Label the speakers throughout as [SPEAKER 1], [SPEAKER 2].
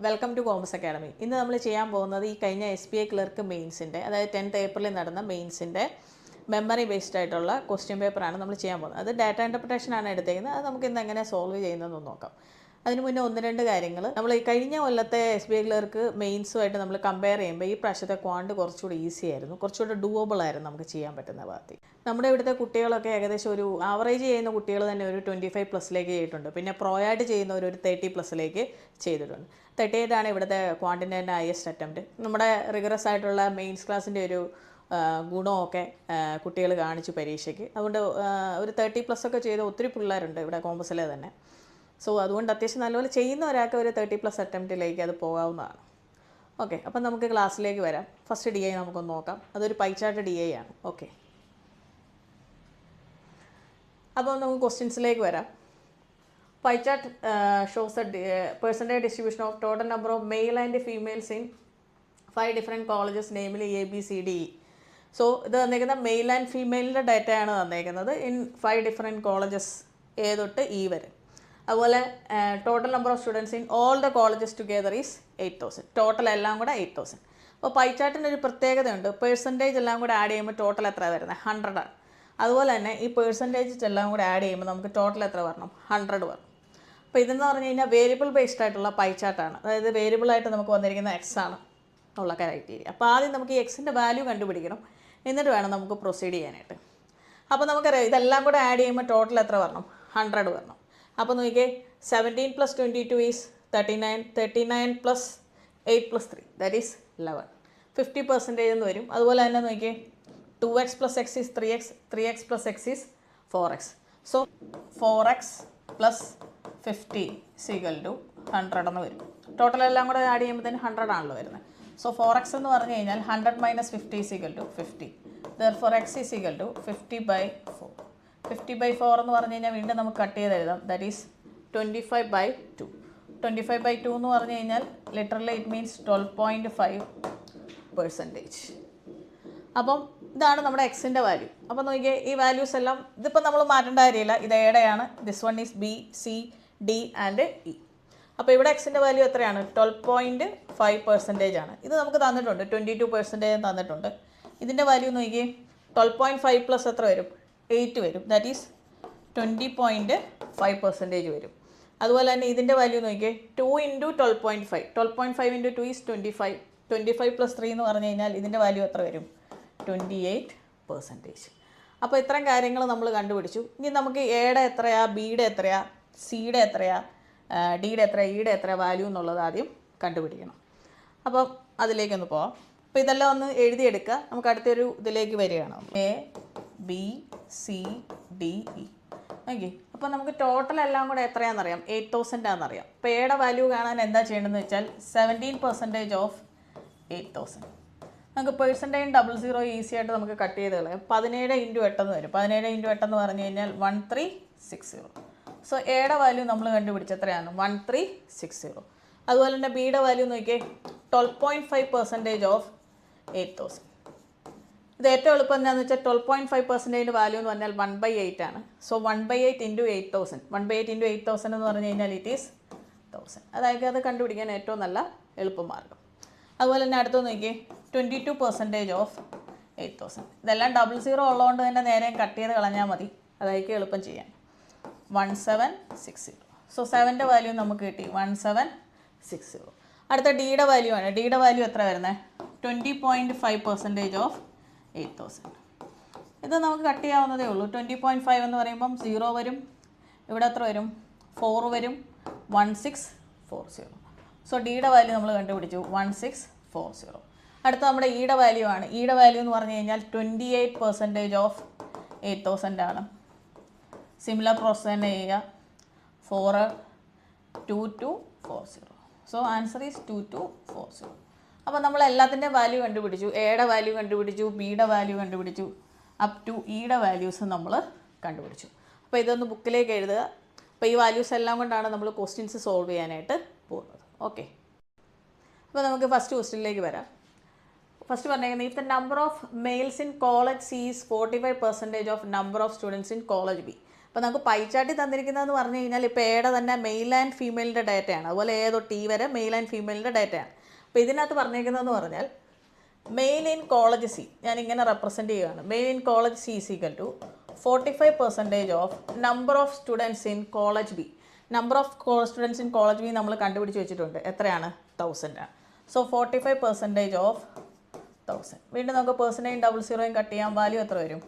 [SPEAKER 1] Welcome two commerce academy. ഇന്ന് നമ്മൾ ചെയ്യാൻ പോകുന്നത് ഈ കഴിഞ്ഞ SBI ക്ലർക്ക് മെയിൻസിൻ്റെ, അതായത് 10th ഏപ്രിലിൽ നടന്ന മെയിൻസിൻ്റെ മെമ്മറി ബേസ്ഡ് ആയിട്ടുള്ള ക്വസ്റ്റ്യൻ പേപ്പറാണ് നമ്മൾ ചെയ്യാൻ പോകുന്നത്. അത് ഡാറ്റ ഇൻ്റർപ്രിട്ടേഷനാണ് എടുത്തേക്കുന്നത്. അത് നമുക്ക് ഇന്ന് എങ്ങനെ സോൾവ് ചെയ്യുന്നതെന്ന് നോക്കാം. അതിന് മുന്നേ ഒന്ന് രണ്ട് കാര്യങ്ങൾ. നമ്മൾ ഈ കഴിഞ്ഞ കൊല്ലത്തെ SBI ക്ലർക്ക് മെയിൻസുമായിട്ട് നമ്മൾ കമ്പയർ ചെയ്യുമ്പോൾ ഈ പ്രാവശ്യത്തെ ക്വാണ്ട് കുറച്ചുകൂടി ഈസി ആയിരുന്നു, കുറച്ചുകൂടി ഡൂവബിൾ ആയിരുന്നു നമുക്ക് ചെയ്യാൻ പറ്റുന്ന ഭാഗത്ത്. നമ്മുടെ ഇവിടുത്തെ കുട്ടികളൊക്കെ ഏകദേശം ഒരു ആവറേജ് ചെയ്യുന്ന കുട്ടികൾ തന്നെ ഒരു 25+ ചെയ്തിട്ടുണ്ട്. പിന്നെ പ്രോയായിട്ട് ചെയ്യുന്നവർ ഒരു 30+ ചെയ്തിട്ടുണ്ട്. 38 ആണ് ഇവിടുത്തെ ക്വാണ്ടിൻ്റെ തന്നെ ഹയസ്റ്റ് അറ്റംപ്റ്റ്. നമ്മുടെ റിഗറസ് ആയിട്ടുള്ള മെയിൻസ് ക്ലാസ്സിൻ്റെ ഒരു ഗുണമൊക്കെ കുട്ടികൾ കാണിച്ചു പരീക്ഷയ്ക്ക്. അതുകൊണ്ട് ഒരു 30+ ചെയ്ത ഒത്തിരി പിള്ളേരുണ്ട് ഇവിടെ കോമേഴ്സിലെ തന്നെ. സോ അതുകൊണ്ട് അത്യാവശ്യം നല്ലപോലെ ചെയ്യുന്ന ഒരാൾക്ക് ഒരു 30+ അറ്റംപ്റ്റിലേക്ക് അത് പോകാവുന്നതാണ്. ഓക്കെ, അപ്പം നമുക്ക് ക്ലാസ്സിലേക്ക് വരാം. ഫസ്റ്റ് DI നമുക്കൊന്ന് നോക്കാം. അതൊരു പൈ ചാർട്ട് DI ആണ്. ഓക്കെ, അപ്പോൾ നമുക്ക് ക്വസ്റ്റ്യൻസിലേക്ക് വരാം. Pie chart shows percentage distribution of total number of male and females in 5 different colleges, namely ABCDE. So ഇത് തന്നേക്കുന്ന മെയിൽ ആൻഡ് ഫീമെയിലിൻ്റെ ഡാറ്റയാണ് തന്നേക്കുന്നത് ഇൻ 5 ഡിഫറെൻറ്റ് കോളേജസ്, A തൊട്ട് E വരെ. അതുപോലെ total number of students in all the colleges together is 8000. Total എല്ലാം കൂടെ 8000. അപ്പോൾ പൈ ചാർട്ടിൻ്റെ ഒരു പ്രത്യേകതയുണ്ട്. പെർസെൻറ്റേജ് എല്ലാം കൂടെ ആഡ് ചെയ്യുമ്പോൾ ടോട്ടൽ എത്ര വരുന്നത്? 100 ആണ്. അതുപോലെ തന്നെ ഈ പെർസെൻറ്റേജ് എല്ലാം കൂടെ ആഡ് ചെയ്യുമ്പോൾ നമുക്ക് ടോട്ടൽ എത്ര വരണം? 100 വരണം. അപ്പോൾ ഇതെന്ന് പറഞ്ഞു കഴിഞ്ഞാൽ വേരിയബിൾ ബേസ്ഡ് ആയിട്ടുള്ള പൈ ചാർട്ടാണ്. അതായത് വേരിയബിളായിട്ട് നമുക്ക് വന്നിരിക്കുന്ന X ആണ് ഉള്ള ക്രൈറ്റീരിയ. അപ്പോൾ ആദ്യം നമുക്ക് ഈ Xൻ്റെ വാല്യൂ കണ്ടുപിടിക്കണം, എന്നിട്ട് വേണം നമുക്ക് പ്രൊസീഡ് ചെയ്യാനായിട്ട്. അപ്പോൾ നമുക്കറിയാം ഇതെല്ലാം കൂടെ ആഡ് ചെയ്യുമ്പോൾ ടോട്ടൽ എത്ര വരണം? 100 വരണം. അപ്പോൾ നോക്കിയേ, 17 + 22 ഈസ് 39, 39 + 8 + 3 ദാറ്റ് ഈസ് 11, 50% എന്ന് വരും. അതുപോലെ തന്നെ നോക്കിയേ, 2x + x is 3x, 3x + x is 4x. So 4x + 50 = 100 എന്ന് വരും. ടോട്ടൽ എല്ലാം കൂടെ ആഡ് ചെയ്യുമ്പോഴത്തേന് 100 ആണല്ലോ വരുന്നത്. സോ 4x എന്ന് പറഞ്ഞു കഴിഞ്ഞാൽ 100 - 50 = 50. Therefore x is equal to 50/4. 50/4 എന്ന് പറഞ്ഞു കഴിഞ്ഞാൽ വീണ്ടും നമുക്ക് കട്ട് ചെയ്ത് എഴുതാം. That is 25/2. 25/2 എന്ന് പറഞ്ഞു കഴിഞ്ഞാൽ ലിറ്ററലി ഇറ്റ് മീൻസ് 12.5%. അപ്പം ഇതാണ് നമ്മുടെ എക്സിൻ്റെ വാല്യൂ. അപ്പോൾ നോക്കിയേ, ഈ വാല്യൂസ് എല്ലാം ഇതിപ്പോൾ നമ്മൾ മാറ്റേണ്ട കാര്യമില്ല. ഇത് എയുടെയാണ്. This one is B, C, D and E. അപ്പോൾ ഇവിടെ എക്സിൻ്റെ വാല്യൂ എത്രയാണ്? 12.5% ആണ്. ഇത് നമുക്ക് തന്നിട്ടുണ്ട്, 22% തന്നിട്ടുണ്ട്. ഇതിൻ്റെ വാല്യൂ നോക്കിയേ, 12.5 + എത്ര വരും? 8 വരും. ദാറ്റ് ഈസ് 20.5% വരും. അതുപോലെ തന്നെ ഇതിൻ്റെ വാല്യൂ നോക്കിയേ, 2 × 12.5. 12.5 × 2 ഈസ് 25. 25 + 3 എന്ന് പറഞ്ഞു കഴിഞ്ഞാൽ ഇതിൻ്റെ വാല്യൂ എത്ര വരും? 28%. അപ്പോൾ ഇത്രയും കാര്യങ്ങൾ നമ്മൾ കണ്ടുപിടിച്ചു. ഇനി നമുക്ക് എയുടെ എത്രയാ, ബിയുടെ എത്രയാ, സിയുടെ എത്രയാ, ഡിയുടെ എത്ര, ഇയുടെ എത്ര വാല്യൂ എന്നുള്ളത് ആദ്യം കണ്ടുപിടിക്കണം. അപ്പം അതിലേക്കൊന്ന് പോവാം. അപ്പോൾ ഇതെല്ലാം ഒന്ന് എഴുതിയെടുക്കുക. നമുക്ക് അടുത്തൊരു ഇതിലേക്ക് വരികയാണ്. A, B, C, D, E. Okay, അപ്പോൾ നമുക്ക് ടോട്ടൽ എല്ലാം കൂടെ എത്രയാണെന്നറിയാം? 8000 ആണെന്നറിയാം. അപ്പോൾ എയുടെ വാല്യൂ കാണാൻ എന്താ ചെയ്യേണ്ടതെന്ന് വെച്ചാൽ 17% ഓഫ് 8000. നമുക്ക് പെർസെൻറ്റേജ് 00 ഈസി ആയിട്ട് നമുക്ക് കട്ട് ചെയ്ത് കളയാം. 17 × 8 എന്ന് വരും. 17 × 8 എന്ന് പറഞ്ഞു കഴിഞ്ഞാൽ 1360. സോ എയുടെ വാല്യൂ നമ്മൾ കണ്ടുപിടിച്ച് എത്രയാണ്? 1360. അതുപോലെ തന്നെ ബിയുടെ വാല്യൂ നോക്കിയേ, 12.5% ഓഫ് 8000. ഇത് ഏറ്റവും എളുപ്പം എന്താണെന്ന് വെച്ചാൽ 12.5% വാല്യൂ എന്ന് പറഞ്ഞാൽ 1/8 ആണ്. സോ 1/8 × 8000. 1/8 × 8000 എന്ന് പറഞ്ഞു കഴിഞ്ഞാൽ ഇറ്റ് ഈസ് 1000. അതായത് അത് കണ്ടുപിടിക്കാൻ ഏറ്റവും നല്ല എളുപ്പമാർഗ്ഗം. അതുപോലെ തന്നെ അടുത്ത് നോക്കിയേ, 22% ഓഫ് 8000. ഇതെല്ലാം 00 ഉള്ളതുകൊണ്ട് തന്നെ നേരെ കട്ട് ചെയ്ത് കളഞ്ഞാൽ മതി. അതായിരിക്കും എളുപ്പം ചെയ്യാൻ. 1760. സോ 7ൻ്റെ വാല്യൂ നമുക്ക് കിട്ടി 1760. അടുത്ത ഡിയുടെ വാല്യൂ ആണ്. ഡിയുടെ വാല്യൂ എത്ര വരുന്നത്? 20.5% ഓഫ് 8000. ഇത് നമുക്ക് കട്ട് ചെയ്യാവുന്നതേ ഉള്ളൂ. 20.5 എന്ന് പറയുമ്പം 0 വരും, ഇവിടെ എത്ര വരും? 4 വരും, 1640. സോ ഡിയുടെ വാല്യൂ നമ്മൾ കണ്ടുപിടിച്ചു 1640. അടുത്ത നമ്മുടെ ഇയുടെ വാല്യൂ ആണ്. ഇയുടെ വാല്യൂ എന്ന് പറഞ്ഞു കഴിഞ്ഞാൽ 28% ഓഫ് 8000 ആണ്. സിമിലർ പ്രോസസ് തന്നെ ചെയ്യുക. 42240. So answer is 2240. അപ്പോൾ നമ്മൾ എല്ലാത്തിൻ്റെ വാല്യൂ കണ്ടുപിടിച്ചു. എയുടെ വാല്യൂ കണ്ടുപിടിച്ചു, ബിയുടെ വാല്യൂ കണ്ടുപിടിച്ചു, അപ് ടു ഇയുടെ വാല്യൂസ് നമ്മൾ കണ്ടുപിടിച്ചു. അപ്പോൾ ഇതൊന്ന് ബുക്കിലേക്ക് എഴുതുക. അപ്പോൾ ഈ വാല്യൂസ് എല്ലാം കൊണ്ടാണ് നമ്മൾ ക്വസ്റ്റ്യൻസ് സോൾവ് ചെയ്യാനായിട്ട് പോകുന്നത്. ഓക്കെ, അപ്പോൾ നമുക്ക് ഫസ്റ്റ് ക്വസ്റ്റ്യനിലേക്ക് വരാം. ഫസ്റ്റ് പറഞ്ഞേക്കുന്നത്, if the number of males in college C is 45% of number of students in college B. അപ്പോൾ നമുക്ക് പൈ ചാർട്ടിൽ തന്നിരിക്കുന്നതെന്ന് പറഞ്ഞു കഴിഞ്ഞാൽ ഇപ്പോൾ എയുടെ തന്നെ മെയിൽ ആൻഡ് ഫീമെയിലിൻ്റെ ഡേറ്റയാണ്, അതുപോലെ എ തൊട്ട് ടി വരെ മെയിൽ ആൻഡ് ഫീമെയിലിൻ്റെ ഡേറ്റയാണ്. അപ്പോൾ ഇതിനകത്ത് പറഞ്ഞിരിക്കുന്നതെന്ന് പറഞ്ഞാൽ മെയിൽ ഇൻ കോളേജ് സി ഞാൻ ഇങ്ങനെ റെപ്രസെൻറ്റ് ചെയ്യുകയാണ്. Male in college C is equal to 45% of number of students in college B. Number of students in college B നമ്മൾ കണ്ടുപിടിച്ച് വെച്ചിട്ടുണ്ട്. എത്രയാണ്? 1000 ആണ്. So 45% of 1000. വീണ്ടും നമുക്ക് പെർസെൻറ്റേജും 00 കട്ട് ചെയ്യാൻ വാല്യൂ എത്ര വരും?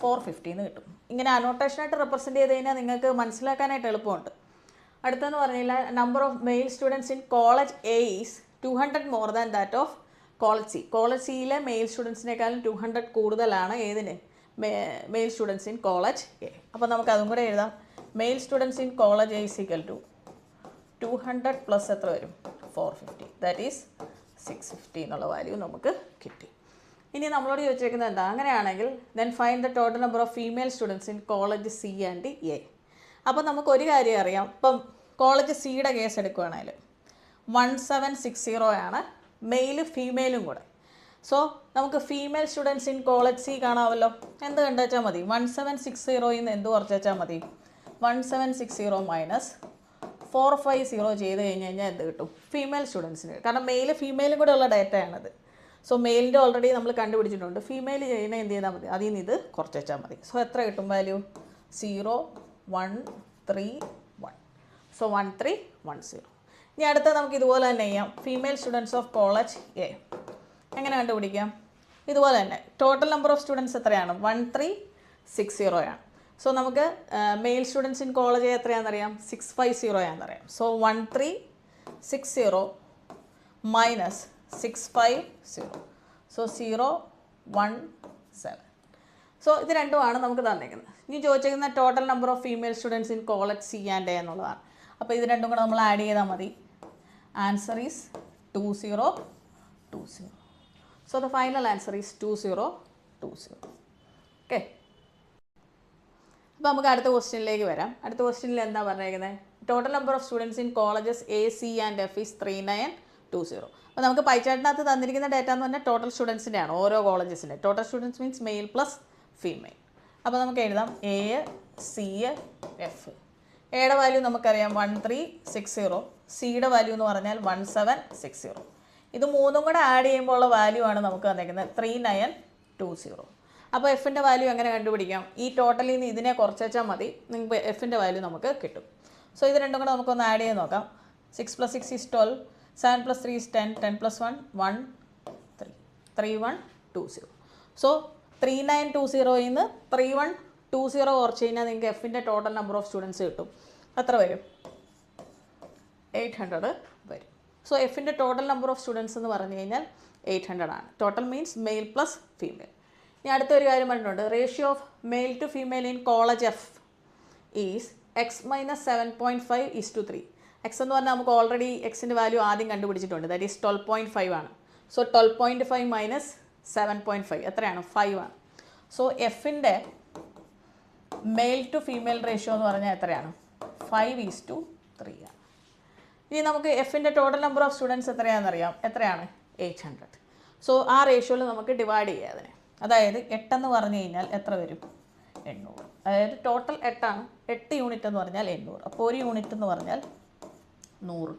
[SPEAKER 1] 450 എന്ന് കിട്ടും. ഇങ്ങനെ അനോട്ടേഷനായിട്ട് റെപ്രസെൻറ്റ് ചെയ്ത് കഴിഞ്ഞാൽ നിങ്ങൾക്ക് മനസ്സിലാക്കാനായിട്ട് എളുപ്പമുണ്ട്. അടുത്തെന്ന് പറഞ്ഞാൽ number of male students in college A is 200 more than that of college C. College സിയിലെ മെയിൽ സ്റ്റുഡൻസിനേക്കാളും 200 കൂടുതലാണ് ഏതിന്? Male students in college A. അപ്പോൾ നമുക്ക് അതും കൂടെ എഴുതാം. Male students in college A is equal to 200 plus എത്ര വരും? 450. ദാറ്റ് ഈസ് 650 എന്നുള്ള വാല്യൂ നമുക്ക് കിട്ടി. ഇനി നമ്മളോട് ചോദിച്ചേക്കുന്നത് എന്താ? അങ്ങനെയാണെങ്കിൽ then find the total number of female students in college C and A. അപ്പോൾ നമുക്കൊരു കാര്യം അറിയാം. ഇപ്പം കോളേജ് സിയുടെ കേസ് എടുക്കുകയാണെങ്കിൽ 1760 ആണ് മെയിലും ഫീമെയിലും കൂടെ. സോ നമുക്ക് female students in college C കാണാമല്ലോ. എന്ത് കണ്ടുവച്ചാൽ മതി? 1760 നിന്ന് എന്ത് കുറച്ച് വെച്ചാൽ മതി? 1760 മൈനസ് 450 ചെയ്ത് കഴിഞ്ഞ് കഴിഞ്ഞാൽ എന്ത് കിട്ടും? ഫീമെയിൽ സ്റ്റുഡൻസിന്. കാരണം മെയിൽ ഫീമെയിലും കൂടെ ഉള്ള ഡേറ്റയാണത്. സോ മെയിലിൻ്റെ ഓൾറെഡി നമ്മൾ കണ്ടുപിടിച്ചിട്ടുണ്ട്. ഫീമെയിൽ ചെയ്യുന്ന എന്ത് ചെയ്താൽ മതി? അതിൽ നിന്ന് ഇത് കുറച്ച് വെച്ചാൽ മതി. സോ എത്ര കിട്ടും വാല്യൂ? 0131. സോ 1310. ഇനി അടുത്ത നമുക്ക് ഇതുപോലെ തന്നെ ചെയ്യാം. Female students of college A എങ്ങനെ കണ്ടുപിടിക്കാം? ഇതുപോലെ തന്നെ ടോട്ടൽ നമ്പർ ഓഫ് സ്റ്റുഡൻസ് എത്രയാണ്? 1360 ആണ്. സോ നമുക്ക് മെയിൽ സ്റ്റുഡൻസ് ഇൻ കോളേജ് എത്രയാണെന്നറിയാം? 650 ആണെന്നറിയാം. So 1360 minus 650. സോ 017. സോ ഇത് രണ്ടുമാണ് നമുക്ക് തന്നിരിക്കുന്നത്. ഇനി ചോദിച്ചിരിക്കുന്ന total number of female students in college C and A എന്നുള്ളതാണ്. അപ്പോൾ ഇത് രണ്ടും കൂടെ നമ്മൾ ആഡ് ചെയ്താൽ മതി. Answer is 2020. So the final answer is 2020. Okay. അപ്പോൾ നമുക്ക് അടുത്ത ക്വസ്റ്റ്യനിലേക്ക് വരാം. അടുത്ത ക്വസ്റ്റ്യനിൽ എന്താ പറഞ്ഞിരിക്കുന്നത്? Total number of students in colleges A C and F is 3920. അപ്പോൾ നമുക്ക് പൈ ചാർട്ടിനകത്ത് തന്നിരിക്കുന്ന ഡേറ്റ എന്ന് പറഞ്ഞാൽ ടോട്ടൽ സ്റ്റുഡൻസിൻ്റെ ആണ്, ഓരോ കോളേജസിൻ്റെ. Total students means male plus female. അപ്പോൾ നമുക്ക് എഴുതാം എ സി എഫ്. എയുടെ വാല്യൂ നമുക്കറിയാം 1360. സിയുടെ വാല്യൂ എന്ന് പറഞ്ഞാൽ 1760. ഇത് മൂന്നും കൂടെ ആഡ് ചെയ്യുമ്പോൾ ഉള്ള വാല്യൂ ആണ് നമുക്ക് തന്നിരിക്കുന്നത് 3920. അപ്പോൾ എഫിൻ്റെ വാല്യൂ എങ്ങനെ കണ്ടുപിടിക്കാം? ഈ ടോട്ടലിൽ നിന്ന് ഇതിനെ കുറച്ച് വെച്ചാൽ മതി, നിങ്ങൾക്ക് എഫിൻ്റെ വാല്യൂ നമുക്ക് കിട്ടും. സോ ഇത് രണ്ടും കൂടെ നമുക്കൊന്ന് ആഡ് ചെയ്ത് നോക്കാം. 6 + 6 is 12, 7 + 3 is 10, 10 + 1 13, 3120. സോ 3920 നിന്ന് 3120 കുറച്ച് കഴിഞ്ഞാൽ നിങ്ങൾക്ക് എഫിൻ്റെ ടോട്ടൽ നമ്പർ ഓഫ് സ്റ്റുഡൻസ് കിട്ടും. എത്ര വരും? 800 വരും. സോ എഫിൻ്റെ ടോട്ടൽ നമ്പർ ഓഫ് സ്റ്റുഡൻസ് എന്ന് പറഞ്ഞു കഴിഞ്ഞാൽ 800 ആണ്. Total means male plus female. ഇനി അടുത്തൊരു കാര്യം പറഞ്ഞിട്ടുണ്ട്. Ratio of male to female in college F is X minus 7.5:3. X എന്ന് പറഞ്ഞാൽ നമുക്ക് ഓൾറെഡി എക്സിൻ്റെ വാല്യൂ ആദ്യം കണ്ടുപിടിച്ചിട്ടുണ്ട്. ദാറ്റ് ഈസ് 12.5 ആണ്. സോ 12.5 മൈനസ് 7.5 എത്രയാണ്? 5 ആണ്. സോ എഫിൻ്റെ മെയിൽ ടു ഫീമെയിൽ റേഷ്യോ എന്ന് പറഞ്ഞാൽ എത്രയാണ്? 5:3 ആണ്. ഇനി നമുക്ക് എഫിൻ്റെ ടോട്ടൽ നമ്പർ ഓഫ് സ്റ്റുഡൻസ് എത്രയാണെന്നറിയാം. എത്രയാണ്? 800. സോ ആ റേഷ്യോയിൽ നമുക്ക് ഡിവൈഡ് ചെയ്യാം അതിനെ. അതായത് 8 എന്ന് പറഞ്ഞു കഴിഞ്ഞാൽ എത്ര വരും? 800. അതായത് ടോട്ടൽ 8 ആണ്. 8 യൂണിറ്റ് എന്ന് പറഞ്ഞാൽ 800. അപ്പോൾ ഒരു യൂണിറ്റ് എന്ന് പറഞ്ഞാൽ 100.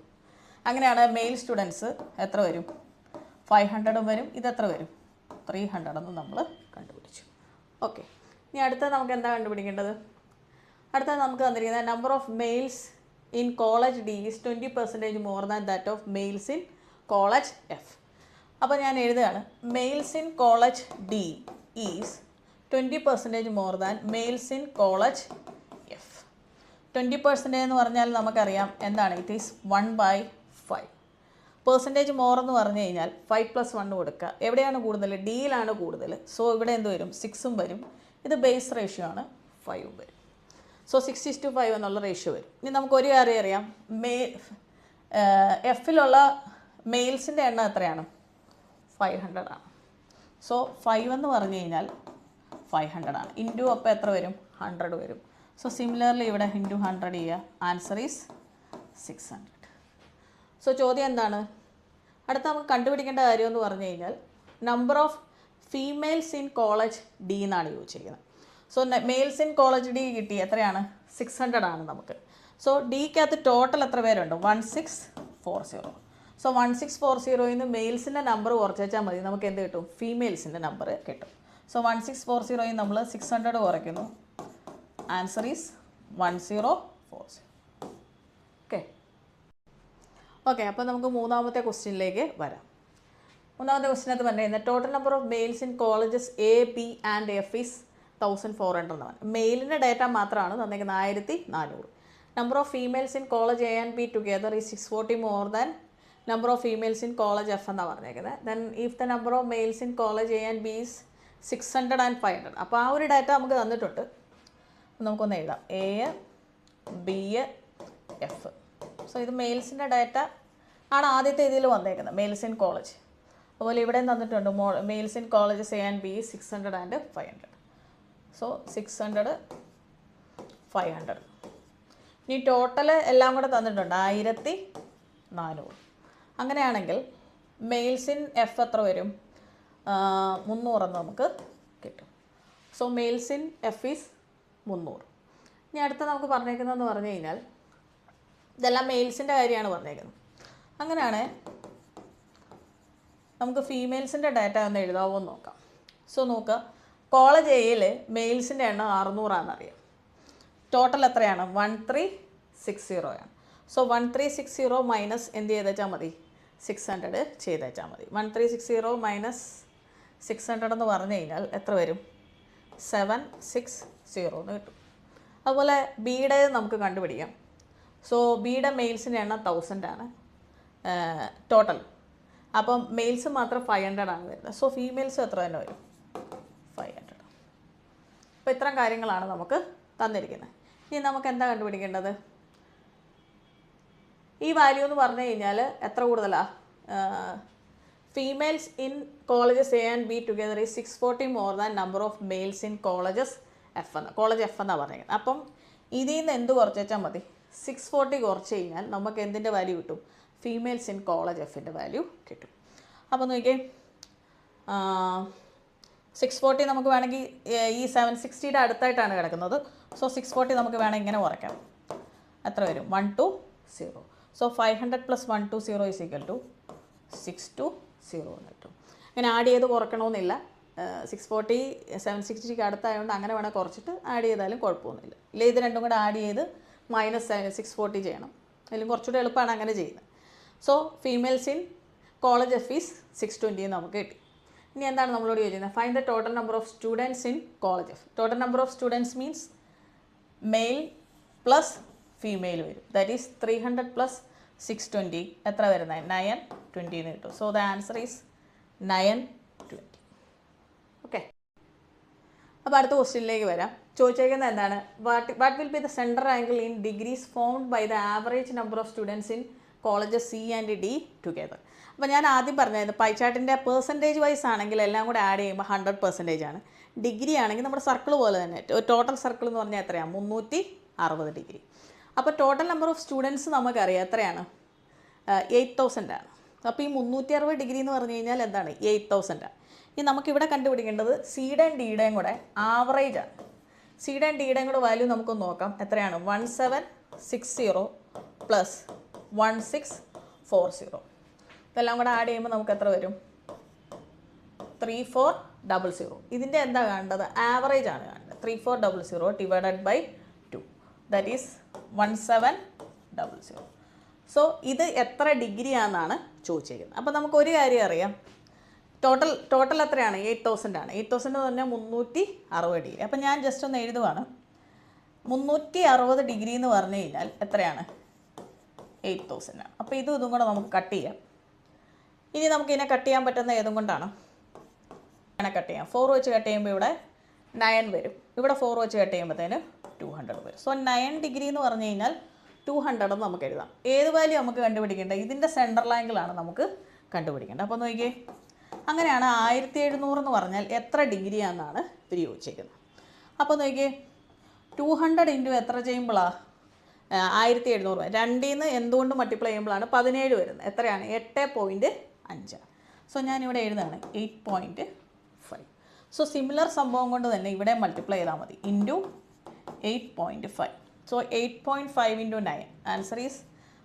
[SPEAKER 1] അങ്ങനെയാണ് മെയിൽ സ്റ്റുഡൻസ് എത്ര വരും? 500 വരും. ഇതെത്ര വരും? 300 എന്ന് നമ്മൾ കണ്ടുപിടിച്ചു. ഓക്കെ. ഇനി അടുത്തത് നമുക്ക് എന്താ കണ്ടുപിടിക്കേണ്ടത്? അടുത്തത് നമുക്ക് തന്നിരിക്കുന്നത് number of males in college D is 20% more than that of males in college F. അപ്പോൾ ഞാൻ എഴുതുകയാണ്. Males in college D is 20% more than males in college F. 20% എന്ന് പറഞ്ഞാൽ നമുക്കറിയാം എന്താണ്? It is 1/5. പെർസെൻറ്റേജ് മോർ എന്ന് പറഞ്ഞു കഴിഞ്ഞാൽ 5 + 1 കൊടുക്കുക. എവിടെയാണ് കൂടുതൽ? ഡിയിലാണ് കൂടുതൽ. സോ ഇവിടെ എന്ത് വരും? 6 വരും. ഇത് ബേസ് റേഷ്യോ ആണ്, 5 വരും. സോ 6:5 എന്നുള്ള റേഷ്യോ വരും. ഇനി നമുക്കൊരു കാര്യം അറിയാം. എഫിലുള്ള മെയിൽസിൻ്റെ എണ്ണം എത്രയാണ്? 500 ആണ്. സോ 5 എന്ന് പറഞ്ഞു കഴിഞ്ഞാൽ 500 ആണ്. ഇൻറ്റു അപ്പോൾ എത്ര വരും? 100 വരും. സോ സിമിലർലി ഇവിടെ ഇൻറ്റു 100 ചെയ്യുക. Answer is 600. സോ ചോദ്യം എന്താണ്? അടുത്ത നമുക്ക് കണ്ടുപിടിക്കേണ്ട കാര്യം എന്ന് പറഞ്ഞു കഴിഞ്ഞാൽ number of females in college D എന്നാണ് ചോദിച്ചിരിക്കുന്നത്. So males in college D കിട്ടി എത്രയാണ് 600 ആണ് നമുക്ക്. സോ ഡിക്കകത്ത് ടോട്ടൽ എത്ര പേരുണ്ട് 1640. സോ 1640 നിന്ന് മെയിൽസിൻ്റെ നമ്പർ കുറച്ച് വെച്ചാൽ മതി, നമുക്ക് എന്ത് കിട്ടും ഫീമെയിൽസിൻ്റെ നമ്പർ കിട്ടും. സോ 1640 നമ്മൾ 600 കുറയ്ക്കുന്നു, ആൻസർ ഈസ് 1040. ഓക്കെ, അപ്പോൾ നമുക്ക് മൂന്നാമത്തെ ക്വസ്റ്റ്യനിലേക്ക് വരാം. മൂന്നാമത്തെ ക്വസ്റ്റ്യനകത്ത് പറഞ്ഞിരുന്നത് total number of males in colleges A B and F is 1400 എന്നാണ്. മെയിലിൻ്റെ ഡേറ്റ മാത്രമാണ് തന്നിരിക്കുന്നത് 1400. Number of females in college A and B together ഈ 640 more than number of females in college F എന്നാണ് പറഞ്ഞേക്കുന്നത്. Then if the number of males in college A and B is 600 and 500. അപ്പോൾ ആ ഒരു data നമുക്ക് തന്നിട്ടുണ്ട്. നമുക്കൊന്ന് എഴുതാം, എ ബി എഫ്. സോ ഇത് മെയിൽസിൻ്റെ ഡാറ്റ ആണ് ആദ്യത്തെ ഇതിൽ വന്നേക്കുന്നത്, മെയിൽസ് ഇൻ കോളേജ്. അതുപോലെ ഇവിടെ തന്നിട്ടുണ്ട് males in colleges A and B 600 and 500. So 600 500. ഇനി ടോട്ടൽ എല്ലാം കൂടെ തന്നിട്ടുണ്ട് 1400. അങ്ങനെയാണെങ്കിൽ മെയിൽസ് ഇൻ എഫ് എത്ര വരും 300 എന്ന് നമുക്ക് കിട്ടും. So males in F is 300. ഇനി അടുത്ത നമുക്ക് പറഞ്ഞേക്കുന്നതെന്ന് പറഞ്ഞു കഴിഞ്ഞാൽ ഇതെല്ലാം മെയിൽസിൻ്റെ കാര്യമാണ് പറഞ്ഞേക്കുന്നത്. അങ്ങനെയാണ് നമുക്ക് ഫീമെയിൽസിൻ്റെ ഡാറ്റ ഒന്ന് എഴുതാവോ എന്ന് നോക്കാം. സോ നോക്കുക, കോളേജ് എയിൽ മെയിൽസിൻ്റെ എണ്ണം 600 ആണെന്നറിയാം. ടോട്ടൽ എത്രയാണ് 1360 ആണ്. സോ 1360 മൈനസ് എന്ത് ചെയ്തേച്ചാൽ മതി 600 ചെയ്തേച്ചാൽ മതി. 1360 മൈനസ് 600 എന്ന് പറഞ്ഞു കഴിഞ്ഞാൽ എത്ര വരും 760 എന്ന് കിട്ടും. അതുപോലെ ബിയുടെ നമുക്ക് കണ്ടുപിടിക്കാം. സോ ബിയുടെ മെയിൽസിൻ്റെ എണ്ണം 1000 ആണ് ടോട്ടൽ. അപ്പം മെയിൽസ് മാത്രം 500 ആണ് വരുന്നത്. സോ ഫീമെയിൽസ് എത്ര തന്നെ വരും 500. അപ്പോൾ ഇത്തരം കാര്യങ്ങളാണ് നമുക്ക് തന്നിരിക്കുന്നത്. ഇനി നമുക്ക് എന്താ കണ്ടുപിടിക്കേണ്ടത്? ഈ വാല്യൂ എന്ന് പറഞ്ഞു കഴിഞ്ഞാൽ എത്ര കൂടുതലാണ് females in colleges A and B together ഈ 640 more than number of males in colleges F എന്ന്, കോളേജ് എഫ് എന്നാണ് പറഞ്ഞത്. അപ്പം ഇതിൽ നിന്ന് എന്ത് കുറച്ച് വെച്ചാൽ മതി 640 കുറച്ച് കഴിഞ്ഞാൽ നമുക്ക് എന്തിൻ്റെ വാല്യൂ കിട്ടും ഫീമെയിൽസ് ഇൻ കോളേജ് എഫിൻ്റെ വാല്യൂ കിട്ടും. അപ്പോൾ നോക്കിയേ 640 നമുക്ക് വേണമെങ്കിൽ ഈ 760യുടെ അടുത്തായിട്ടാണ് കിടക്കുന്നത്. സോ 640 നമുക്ക് വേണമെങ്കിൽ ഇങ്ങനെ കുറയ്ക്കാം. എത്ര വരും 120. സോ 500 + 120 ഈസ് ഈക്വൽ ടു 620 എന്ന് കിട്ടും. ഇങ്ങനെ ആഡ് ചെയ്ത് കുറയ്ക്കണമെന്നില്ല. 640 760ക്ക് അടുത്തായതുകൊണ്ട് അങ്ങനെ വേണേൽ കുറച്ചിട്ട് ആഡ് ചെയ്താലും കുഴപ്പമൊന്നുമില്ല. ഇല്ല ഇത് രണ്ടും കൂടെ ആഡ് ചെയ്ത് മൈനസ് 640 ചെയ്യണം, അല്ലെങ്കിൽ കുറച്ചുകൂടെ എളുപ്പമാണ് അങ്ങനെ ചെയ്യുന്നത്. So females in college F is 620 നമുക്ക് കിട്ടി. ഇനി എന്താണ് നമ്മളോട് ചോദിക്കുന്നത്? Find the total number of students in college F. Total number of students means male plus female വരും. ദാറ്റ് ഈസ് 300 + 620 എത്ര വരുന്നത് 920 എന്ന് കിട്ടും. So the answer is 920. Okay, അപ്പോൾ അടുത്ത ക്വസ്റ്റ്യനിലേക്ക് വരാം. ചോദിച്ചേക്കുന്നത് എന്താണ്? What will be the central angle in degrees formed by the average number of students in colleges C and D together. അപ്പോൾ ഞാൻ ആദ്യം പറഞ്ഞായിരുന്നു പൈ ചാർട്ടിൻ്റെ പെർസെൻറ്റേജ് വൈസ് ആണെങ്കിൽ എല്ലാം കൂടെ ആഡ് ചെയ്യുമ്പോൾ 100% ആണ്. ഡിഗ്രി ആണെങ്കിൽ നമ്മുടെ സർക്കിൾ പോലെ തന്നെ ടോട്ടൽ സർക്കിൾ എന്ന് പറഞ്ഞാൽ എത്രയാണ് 360 ഡിഗ്രി. അപ്പോൾ ടോട്ടൽ നമ്പർ ഓഫ് സ്റ്റുഡൻസ് നമുക്കറിയാം എത്രയാണ് 8000 ആണ്. അപ്പോൾ ഈ 360 ഡിഗ്രി എന്ന് പറഞ്ഞു കഴിഞ്ഞാൽ എന്താണ് 8000 ആണ്. ഇനി നമുക്കിവിടെ കണ്ടുപിടിക്കേണ്ടത് സിയുടെയും ഡിയുടെയും കൂടെ ആവറേജ് ആണ്. സിയുടെയും ഡിയുടെയും കൂടെ വാല്യൂ നമുക്കൊന്ന് നോക്കാം. എത്രയാണ് 1760 + 1640. ഇതെല്ലാം കൂടെ ആഡ് ചെയ്യുമ്പോൾ നമുക്ക് എത്ര വരും 3400. ഇതിൻ്റെ എന്താ കാണേണ്ടത്? ആവറേജ് ആണ് കാണേണ്ടത്. 3400 divided by 2 that is 1700. So ഇത് എത്ര ഡിഗ്രി ആണെന്നാണ് ചോദിച്ചിരിക്കുന്നത്. അപ്പോൾ നമുക്കൊരു കാര്യം അറിയാം, ടോട്ടൽ എത്രയാണ് 8000 ആണ്. 8000 എന്ന് പറഞ്ഞാൽ 360 ഡിഗ്രി. അപ്പം ഞാൻ ജസ്റ്റ് ഒന്ന് എഴുതുവാണ്. 360 ഡിഗ്രി എന്ന് പറഞ്ഞു കഴിഞ്ഞാൽ എത്രയാണ് 8000 ആണ്. അപ്പോൾ ഇതും കൂടെ നമുക്ക് കട്ട് ചെയ്യാം. ഇനി നമുക്കിതിനെ കട്ട് ചെയ്യാൻ പറ്റുന്ന ഏതും കൊണ്ടാണ് അങ്ങനെ കട്ട് ചെയ്യാം. 4 വെച്ച് കട്ട് ചെയ്യുമ്പോൾ ഇവിടെ 9 വരും. ഇവിടെ 4 വെച്ച് കട്ട് ചെയ്യുമ്പോഴത്തേന് 200 വരും. സോ 9 ഡിഗ്രി എന്ന് പറഞ്ഞു കഴിഞ്ഞാൽ 200 എന്ന് നമുക്ക് എഴുതാം. ഏത് വാല്യൂ നമുക്ക് കണ്ടുപിടിക്കേണ്ടത്? ഇതിൻ്റെ സെൻട്രൽ ആംഗിളാണ് നമുക്ക് കണ്ടുപിടിക്കേണ്ടത്. അപ്പോൾ നോക്കിയേ, അങ്ങനെയാണ് 1700 എന്ന് പറഞ്ഞാൽ എത്ര ഡിഗ്രിയാണെന്നാണ് ഇവർ ചോദിച്ചേക്കുന്നത്. അപ്പോൾ നോക്കിയേ 200 ഇൻറ്റു എത്ര ചെയ്യുമ്പോഴാണ് 1700. 2ൽ നിന്ന് എന്തുകൊണ്ട് മൾട്ടിപ്ലൈ ചെയ്യുമ്പോഴാണ് 17 വരുന്നത്. എത്രയാണ് 8.5. സോ ഞാനിവിടെ എഴുതാണ് 8.5. സോ സിമിലർ സംഭവം കൊണ്ട് തന്നെ ഇവിടെ മൾട്ടിപ്ലൈ ചെയ്താൽ മതി into 8.5. So 8.5 into 9 answer is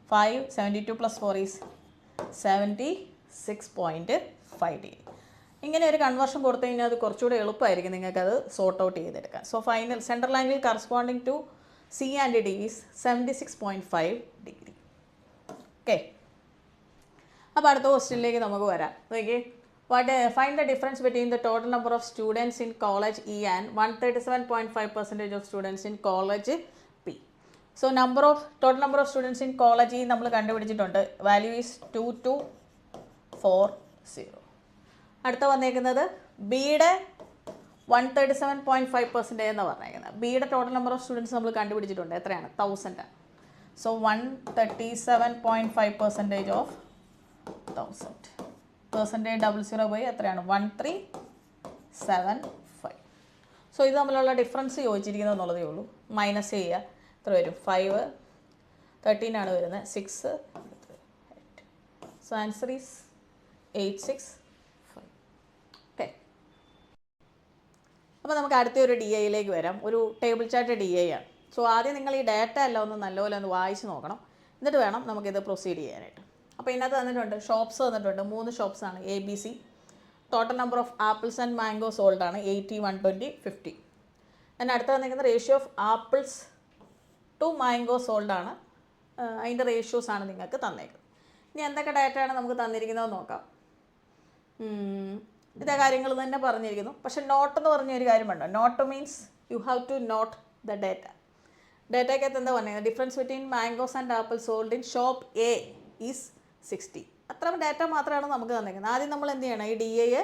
[SPEAKER 1] 5. 72 plus 4 is 76.5 degree. ഇങ്ങനെ ഒരു കൺവേർഷൻ കൊടുത്തു കഴിഞ്ഞാൽ അത് കുറച്ചുകൂടി എളുപ്പമായിരിക്കും നിങ്ങൾക്കത് സോർട്ട് ഔട്ട് ചെയ്തെടുക്കാൻ. So final central angle corresponding to C and D is 76.5 degree. Okay, അപ്പോൾ അടുത്ത ക്വസ്റ്റ്യനിലേക്ക് നമുക്ക് വരാം. നോക്കിയേ, find the difference between the total number of students in college E and 137.5% of students in college P. So total number of students in college E നമ്മൾ കണ്ടുപിടിച്ചിട്ടുണ്ട്. Value is 2240. അടുത്ത വന്നേക്കുന്നത് ബിയുടെ 137.5% എന്ന് പറഞ്ഞേക്കുന്നത്. ബിയുടെ ടോട്ടൽ നമ്പർ ഓഫ് സ്റ്റുഡൻസ് നമ്മൾ കണ്ടുപിടിച്ചിട്ടുണ്ട്. എത്രയാണ്? 1000. So 137.5% of 1000. Percentage 00 പോയി എത്രയാണ്? 1375. സോ ഇത് തമ്മിലുള്ള ഡിഫറൻസ് ചോദിച്ചിരിക്കുന്നത് എന്നുള്ളതേ ഉള്ളൂ. മൈനസ് ചെയ്യുക, എത്ര വരും? 5 13 ആണ് വരുന്നത്. 6 8. So answer is 865. ഓക്കെ, അപ്പോൾ നമുക്ക് അടുത്തൊരു ഡി ഐയിലേക്ക് വരാം. ഒരു ടേബിൾ ചാർട്ട് ഡി ഐ ആണ്. സോ ആദ്യം നിങ്ങൾ ഈ ഡാറ്റ എല്ലാം ഒന്ന് നല്ലപോലെ ഒന്ന് വായിച്ച് നോക്കണം. എന്നിട്ട് വേണം നമുക്കിത് പ്രൊസീഡ് ചെയ്യാനായിട്ട്. അപ്പോൾ ഇതിനകത്ത് തന്നിട്ടുണ്ട്, ഷോപ്സ് തന്നിട്ടുണ്ട്. 3 ഷോപ്സാണ് A B C. Total number of apples and mango sold ആണ് 80, 120, 50. അതിന് അടുത്ത് തന്നിരിക്കുന്ന ratio of apples to mango sold ആണ്. അതിൻ്റെ റേഷ്യോസാണ് നിങ്ങൾക്ക് തന്നേക്കുന്നത്. ഇനി എന്തൊക്കെ ഡാറ്റയാണ് നമുക്ക് തന്നിരിക്കുന്നതെന്ന് നോക്കാം. ഇതേ കാര്യങ്ങൾ തന്നെ പറഞ്ഞിരിക്കുന്നു. പക്ഷെ നോട്ട് എന്ന് പറഞ്ഞൊരു കാര്യമുണ്ടോ? Note means you have to note the data. ഡാറ്റയ്ക്കകത്ത് എന്താ പറഞ്ഞത്? Difference between mangoes and apple sold in shop A is 60. അത്ര ഡാറ്റ മാത്രമാണ് നമുക്ക് തന്നിരിക്കുന്നത്. ആദ്യം നമ്മൾ എന്ത് ചെയ്യണം? ഈ ഡി എയെ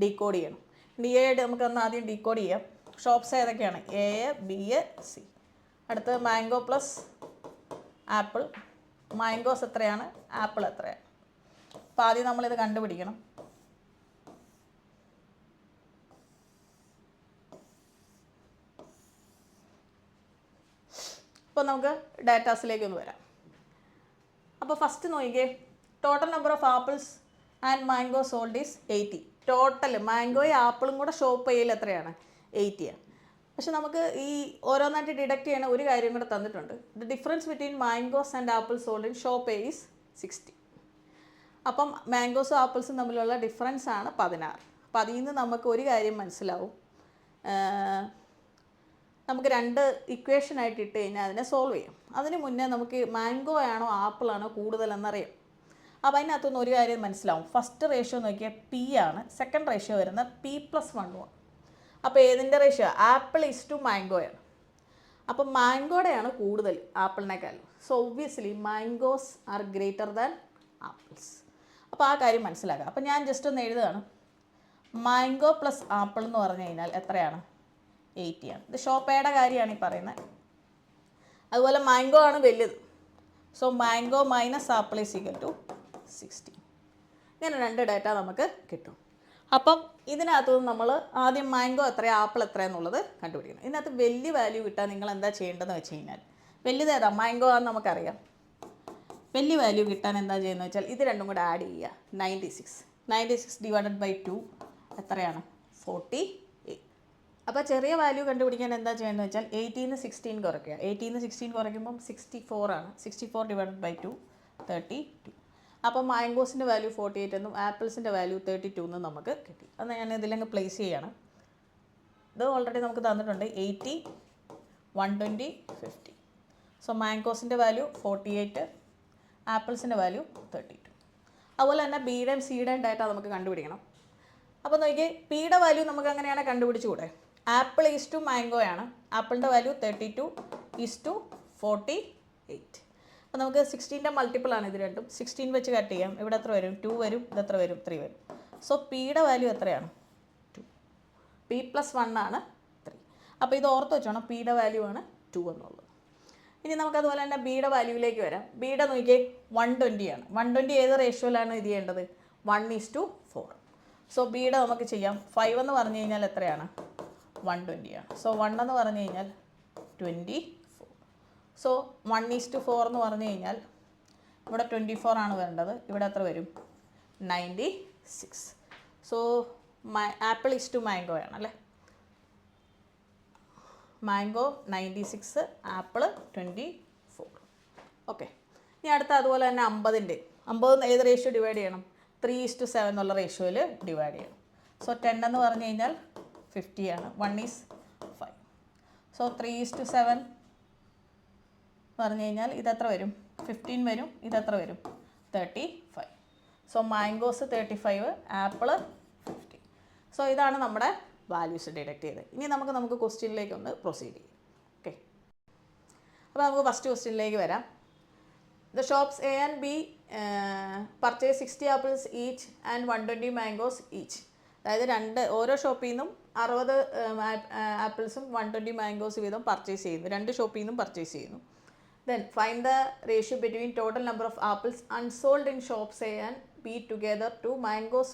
[SPEAKER 1] ഡീകോഡ് ചെയ്യണം. ഡി എ നമുക്ക് ആദ്യം ഡീകോഡ് ചെയ്യാം. ഷോപ്സ് ഏതൊക്കെയാണ്? A, B, C. അടുത്ത് മാംഗോ പ്ലസ് ആപ്പിൾ. മാംഗോസ് എത്രയാണ്? ആപ്പിൾ എത്രയാണ്? അപ്പോൾ ആദ്യം നമ്മളിത് കണ്ടുപിടിക്കണം. അപ്പോൾ നമുക്ക് ഡാറ്റാസിലേക്ക് ഒന്ന് വരാം. അപ്പോൾ ഫസ്റ്റ് നോക്കിക്കേ, total number of apples and mango sold is 80. Total മാംഗോയും ആപ്പിളും കൂടെ ഷോപ്പ് ചെയ്യൽ എത്രയാണ്? 80 ആണ്. പക്ഷെ നമുക്ക് ഈ ഓരോന്നായിട്ട് ഡിഡക്റ്റ് ചെയ്യണ ഒരു കാര്യം കൂടെ തന്നിട്ടുണ്ട്. The difference between mangoes and apple sold in shop A is 60. അപ്പം മാംഗോസും ആപ്പിൾസും തമ്മിലുള്ള ഡിഫറൻസ് ആണ് 16. അപ്പം അതിൽ നിന്ന് നമുക്ക് ഒരു കാര്യം മനസ്സിലാവും. നമുക്ക് 2 ഇക്വേഷനായിട്ട് ഇട്ട് കഴിഞ്ഞാൽ അതിനെ സോൾവ് ചെയ്യും. അതിന് മുന്നേ നമുക്ക് മാംഗോ ആണോ ആപ്പിളാണോ കൂടുതലെന്നറിയാം. അപ്പോൾ അതിനകത്തുനിന്ന് ഒരു കാര്യം മനസ്സിലാവും. ഫസ്റ്റ് റേഷ്യോ നോക്കിയാൽ പി ആണ്. സെക്കൻഡ് റേഷ്യോ വരുന്നത് P+1 ആണ്. അപ്പോൾ ഏതിൻ്റെ റേഷ്യോ? ആപ്പിൾ ഈസ് ടു മാംഗോയാണ്. അപ്പോൾ മാംഗോയുടെയാണ് കൂടുതൽ ആപ്പിളിനേക്കാളും. So obviously mangoes are greater than apples. അപ്പോൾ ആ കാര്യം മനസ്സിലാക്കുക. അപ്പോൾ ഞാൻ ജസ്റ്റ് ഒന്ന് എഴുതുകയാണ്. മാംഗോ പ്ലസ് ആപ്പിൾ എന്ന് പറഞ്ഞു കഴിഞ്ഞാൽ എത്രയാണ്? 80 ആണ്. ഇത് ഷോപ്പയുടെ കാര്യമാണ് ഈ പറയുന്നത്. അതുപോലെ മാംഗോ ആണ് വലുത്. So mango minus apple is equal to 60. ഇങ്ങനെ 2 ഡാറ്റ നമുക്ക് കിട്ടും. അപ്പം ഇതിനകത്തുനിന്ന് നമ്മൾ ആദ്യം മാംഗോ എത്രയാണ് ആപ്പിൾ എത്രയാണെന്നുള്ളത് കണ്ടുപിടിക്കണം. ഇതിനകത്ത് വലിയ വാല്യൂ കിട്ടാൻ നിങ്ങൾ എന്താ ചെയ്യേണ്ടതെന്ന് വെച്ച് കഴിഞ്ഞാൽ, വലുത് ഏതാ? മാംഗോ ആണെന്ന് നമുക്കറിയാം. വലിയ വാല്യൂ കിട്ടാൻ എന്താ ചെയ്യുന്നത് വെച്ചാൽ ഇത് രണ്ടും കൂടെ ആഡ് ചെയ്യുക. 96 ഡിവൈഡഡ് ബൈ 2 എത്രയാണ്? 48. അപ്പോൾ ചെറിയ വാല്യൂ കണ്ടുപിടിക്കാൻ എന്താ ചെയ്യുന്നത് വെച്ചാൽ 18 16 കുറയ്ക്കുക. 18 16 കുറയ്ക്കുമ്പം 64 ആണ്. 64 ഡിവൈഡഡ് ബൈ 2 32. അപ്പം മാംഗോസിൻ്റെ വാല്യൂ 48 എന്നും ആപ്പിൾസിൻ്റെ വാല്യൂ 32 എന്നും നമുക്ക് കിട്ടി. അത് ഞാൻ ഇതിലങ്ങ് പ്ലേസ് ചെയ്യാണ്. ഇത് ഓൾറെഡി നമുക്ക് തന്നിട്ടുണ്ട് 80 120 50. സോ മാംഗോസിൻ്റെ വാല്യൂ 48, ആപ്പിൾസിൻ്റെ വാല്യൂ 32. അതുപോലെ തന്നെ ബിയുടെയും സിയുടെയും ഡാറ്റ നമുക്ക് കണ്ടുപിടിക്കണം. അപ്പോൾ നോക്കിയേ, പിയുടെ വാല്യൂ നമുക്ക് അങ്ങനെയാണ് കണ്ടുപിടിച്ചുകൂടെ? ആപ്പിൾ ഈസ് ടു മാംഗോ ആണ്. ആപ്പിളിൻ്റെ വാല്യൂ 32 ഈസ് ടു 48. അപ്പോൾ നമുക്ക് 16ൻ്റെ മൾട്ടിപ്പിൾ ആണ് ഇത് രണ്ടും. 16 വെച്ച് കട്ട് ചെയ്യാം. ഇവിടെ എത്ര വരും? 2 വരും. ഇതെത്ര വരും? 3 വരും. സോ പിയുടെ വാല്യൂ എത്രയാണ്? 2. P+1 ആണ് 3. അപ്പോൾ ഇത് ഓർത്ത് വെച്ചോണം, പിയുടെ വാല്യൂ ആണ് 2 എന്നുള്ളത്. ഇനി നമുക്കതുപോലെ തന്നെ ബിയുടെ വാല്യൂവിലേക്ക് വരാം. ബിയുടെ നോക്കിയേ 120 ആണ്. 120 ഏത് റേഷ്യോയിലാണ് ഇത് ചെയ്യേണ്ടത്? 1:4. സോ ബിയുടെ നമുക്ക് ചെയ്യാം. 5 എന്ന് പറഞ്ഞു കഴിഞ്ഞാൽ എത്രയാണ്? 120 ആണ്. സോ 1 എന്ന് പറഞ്ഞു കഴിഞ്ഞാൽ 24. സോ 1:4 എന്ന് പറഞ്ഞു കഴിഞ്ഞാൽ ഇവിടെ 24 ആണ് വരേണ്ടത്. ഇവിടെ എത്ര വരും? 96. So apple is to mango ആണ് അല്ലേ. Mango 96, apple 24. ഓക്കെ. ഇനി അടുത്ത അതുപോലെ തന്നെ 50 ഏത് റേഷ്യോ ഡിവൈഡ് ചെയ്യണം? 3:7 എന്നുള്ള റേഷ്യോയിൽ ഡിവൈഡ് ചെയ്യണം. സോ 10 എന്ന് പറഞ്ഞു കഴിഞ്ഞാൽ 50 ആണ്. 1 ഈസ് 5. സോ 3:7 എന്ന് പറഞ്ഞു കഴിഞ്ഞാൽ ഇതെത്ര വരും? 15 വരും. ഇതെത്ര വരും? 35. So mangoes 35, apple 50. സോ ഇതാണ് നമ്മുടെ വാല്യൂസ് ഡിഡക്റ്റ് ചെയ്ത്. ഇനി നമുക്ക് ക്വസ്റ്റ്യനിലേക്ക് ഒന്ന് പ്രൊസീഡ് ചെയ്യാം. ഓക്കെ. അപ്പോൾ നമുക്ക് ഫസ്റ്റ് ക്വസ്റ്റ്യനിലേക്ക് വരാം. The shops A and B purchase 60 apples each and 120 mangoes each. അതായത് ഓരോ ഷോപ്പിൽ നിന്നും 60 ആപ്പിൾസും 120 മാംഗോസ് വീതം പർച്ചേസ് ചെയ്യുന്നു. 2 ഷോപ്പിൽ നിന്നും പർച്ചേസ് ചെയ്യുന്നു. Then find the ratio between total number of apples unsold in shops A and B together to mangoes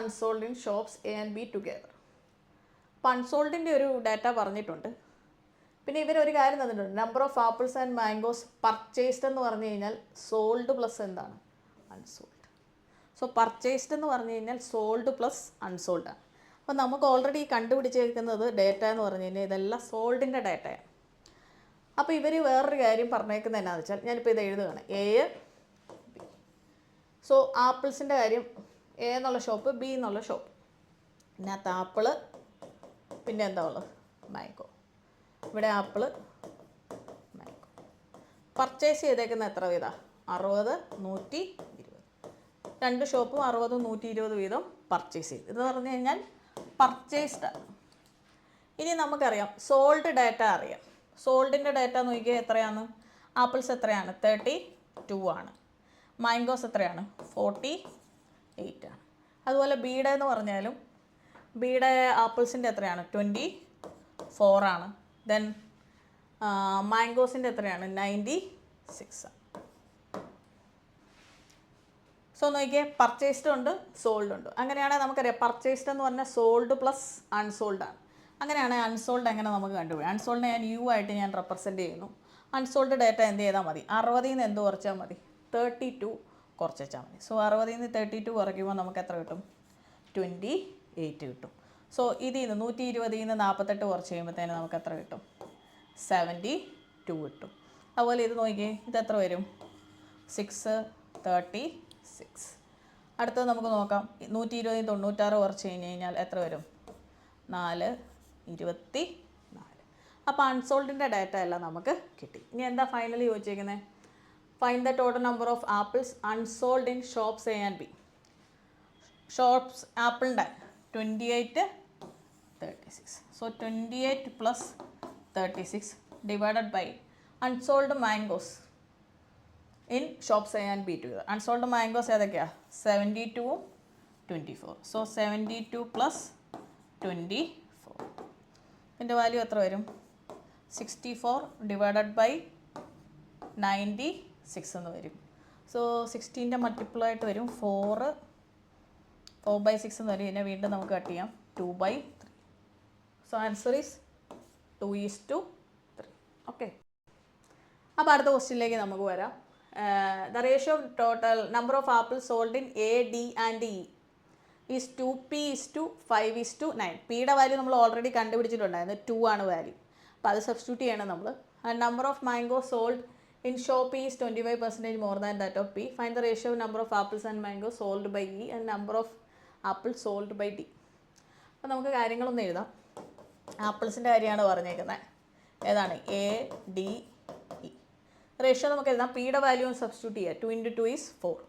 [SPEAKER 1] unsold in shops A and B together. അപ്പോൾ അൺസോൾഡിൻ്റെ ഒരു ഡാറ്റ പറഞ്ഞിട്ടുണ്ട്. പിന്നെ ഇവരൊരു കാര്യം തന്നിട്ടുണ്ട്, number of apples and mangoes purchased എന്ന് പറഞ്ഞു കഴിഞ്ഞാൽ സോൾഡ് പ്ലസ് എന്താണ്? അൺസോൾഡ്. സോ പർച്ചേസ്ഡ് എന്ന് പറഞ്ഞു കഴിഞ്ഞാൽ സോൾഡ് പ്ലസ് അൺസോൾഡാണ്. അപ്പോൾ നമുക്ക് ഓൾറെഡി കണ്ടുപിടിച്ചേക്കുന്നത് ഡേറ്റ എന്ന് പറഞ്ഞു കഴിഞ്ഞാൽ ഇതെല്ലാം സോൾഡിൻ്റെ ഡേറ്റയാണ്. അപ്പോൾ ഇവർ വേറൊരു കാര്യം പറഞ്ഞേക്കുന്നത് എന്നാന്ന് വെച്ചാൽ, ഞാനിപ്പോൾ ഇത് എഴുതുകയാണ് എ ബി. സോ ആപ്പിൾസിൻ്റെ കാര്യം എ എന്നുള്ള ഷോപ്പ്, ബി എന്നുള്ള ഷോപ്പ്. ഇതിനകത്ത് ആപ്പിള്, പിന്നെ എന്താ ഉള്ളത്? മാംഗോ. ഇവിടെ ആപ്പിള്, മാംഗോ. പർച്ചേസ് ചെയ്തേക്കുന്ന എത്ര വീതം? 60, 120. 2 ഷോപ്പും 60, 120 വീതം പർച്ചേസ് ചെയ്ത്. ഇത് പറഞ്ഞു കഴിഞ്ഞാൽ പർച്ചേസ്ഡാണ്. ഇനി നമുക്കറിയാം സോൾഡ് ഡാറ്റ അറിയാം. സോൾഡിൻ്റെ ഡാറ്റ നോക്കിയാൽ എത്രയാണ്? ആപ്പിൾസ് എത്രയാണ്? 32 ആണ്. മാംഗോസ് എത്രയാണ്? 48 ആണ്. അതുപോലെ ബീഡ എന്ന് പറഞ്ഞാലും ബീഡ ആപ്പിൾസിൻ്റെ എത്രയാണ്? 24 ആണ്. ദെൻ മാംഗോസിൻ്റെ എത്രയാണ്? 96 ആണ്. സോ നോക്കിയേ, പർച്ചേസ്ഡ് ഉണ്ട്, സോൾഡ് ഉണ്ട്. അങ്ങനെയാണെങ്കിൽ നമുക്കറിയാം പർച്ചേസ്ഡ് എന്ന് പറഞ്ഞാൽ സോൾഡ് പ്ലസ് അൺസോൾഡ് ആണ്. അങ്ങനെയാണെങ്കിൽ അൺസോൾഡ് എങ്ങനെ നമുക്ക് കണ്ടുപിടിക്കാം? അൺസോൾഡിനെ ഞാൻ യു ആയിട്ട് ഞാൻ റെപ്രസെൻറ്റ് ചെയ്യുന്നു. അൺസോൾഡ് ഡേറ്റ എന്ത് ചെയ്താൽ മതി? 60 നിന്ന് എന്ത് കുറച്ചാൽ മതി? 32 കുറച്ച് വെച്ചാൽ മതി. സോ 60 നിന്ന് 32 കുറയ്ക്കുമ്പോൾ നമുക്ക് എത്ര കിട്ടും? 28 കിട്ടും. സോ ഇതിൽ നിന്ന് 120 നിന്ന് 48 കുറച്ച് കഴിയുമ്പോഴത്തേന് നമുക്ക് എത്ര കിട്ടും? 72 കിട്ടും. അതുപോലെ ഇത് നോക്കിയേ, ഇതെത്ര വരും? 6, 36. അടുത്തത് നമുക്ക് നോക്കാം. 120 96 കുറച്ച് കഴിഞ്ഞാൽ എത്ര വരും? 4, 24. അപ്പോൾ അൺസോൾഡിൻ്റെ ഡാറ്റ എല്ലാം നമുക്ക് കിട്ടി. ഇനി എന്താ ഫൈനലി ചോദിച്ചേക്കുന്നത്? Find the total number of apples unsold in shops A and B. Shops ആപ്പിളിൻ്റെ 28, 36. So 28 plus 36 divided by unsold mangoes in shops A and B together. Unsold mangoes ഏതൊക്കെയാണ്? 72, 24. So 72 plus 24. ഇതിൻ്റെ value എത്ര വരും? 64 divided by 96 എന്ന് വരും. So 16ൻ്റെ multiple ആയിട്ട് വരും 4/6 എന്ന് വരും. ഇതിനെ വീണ്ടും നമുക്ക് കട്ട് ചെയ്യാം 2/3. So answer is 2:3. ഓക്കെ. അപ്പോൾ അടുത്ത ക്വസ്റ്റ്യനിലേക്ക് നമുക്ക് വരാം. The ratio of total number of apples sold in A, D and E is 2p:5:9. പിയുടെ വാല്യൂ നമ്മൾ ഓൾറെഡി കണ്ടുപിടിച്ചിട്ടുണ്ടായിരുന്നു, 2 ആണ് വാല്യൂ. അപ്പോൾ അത് സബ്സ്റ്റിറ്റ്യൂട്ട് ചെയ്യണം നമ്മൾ. And number of mango sold in shop is 25% more than that of P. Find the ratio of number of apples and mango sold by E and number of apple sold by D. അപ്പോൾ നമുക്ക് കാര്യങ്ങളൊന്നും എഴുതാം. ആപ്പിൾസിൻ്റെ കാര്യമാണ് പറഞ്ഞേക്കുന്നത്. ഏതാണ്? A, D, E. Ratio നമുക്ക് എഴുതാം. പിയുടെ വാല്യൂ സബ്സ്റ്റിറ്റ്യൂട്ട് ചെയ്യുക. 2 × 2 ഈസ് 4.